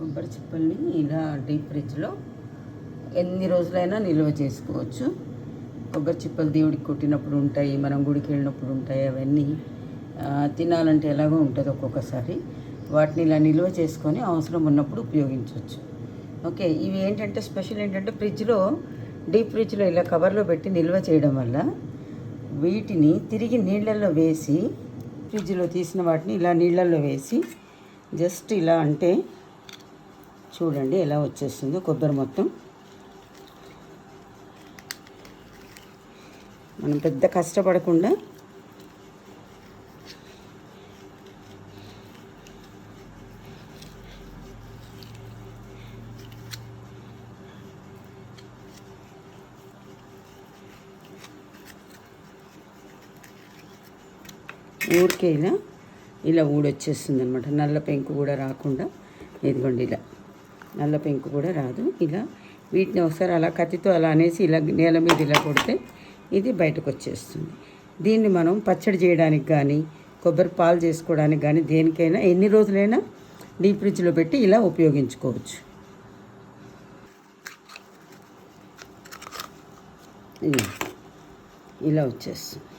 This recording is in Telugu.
కొబ్బరి చిప్పల్ని ఇలా డీప్ ఫ్రిడ్జ్లో ఎన్ని రోజులైనా నిల్వ చేసుకోవచ్చు. కొబ్బరి చిప్పలు దేవుడికి కొట్టినప్పుడు ఉంటాయి, మనం గుడికి వెళ్ళినప్పుడు ఉంటాయి. అవన్నీ తినాలంటే ఎలాగో ఉంటుంది ఒక్కొక్కసారి. వాటిని ఇలా నిల్వ చేసుకొని అవసరం ఉన్నప్పుడు ఉపయోగించవచ్చు. ఓకే, ఇవి ఏంటంటే స్పెషల్ ఏంటంటే డీప్ ఫ్రిడ్జ్లో ఇలా కవర్లో పెట్టి నిల్వ చేయడం వల్ల వీటిని తిరిగి నీళ్ళల్లో వేసి, ఫ్రిడ్జ్లో తీసిన వాటిని ఇలా నీళ్ళల్లో వేసి జస్ట్ ఇలా అంటే చూడండి ఎలా వచ్చేస్తుందో కొబ్బరి మొత్తం. మనం పెద్ద కష్టపడకుండా ఊరికే ఇలా ఊడొచ్చేస్తుంది అనమాట. నల్ల పెంకు కూడా రాకుండా, ఇదిగోండి ఇలా నల్ల పెంకు కూడా రాదు. ఇలా వీటిని ఒకసారి అలా కత్తితో అలా అనేసి ఇలా నేల మీద ఇలా కొడితే ఇది బయటకు వచ్చేస్తుంది. దీన్ని మనం పచ్చడి చేయడానికి కానీ, కొబ్బరి పాలు చేసుకోవడానికి కానీ, దేనికైనా ఎన్ని రోజులైనా డీప్ ఫ్రిడ్జ్లో పెట్టి ఇలా ఉపయోగించుకోవచ్చు. ఇలా వచ్చేస్తుంది.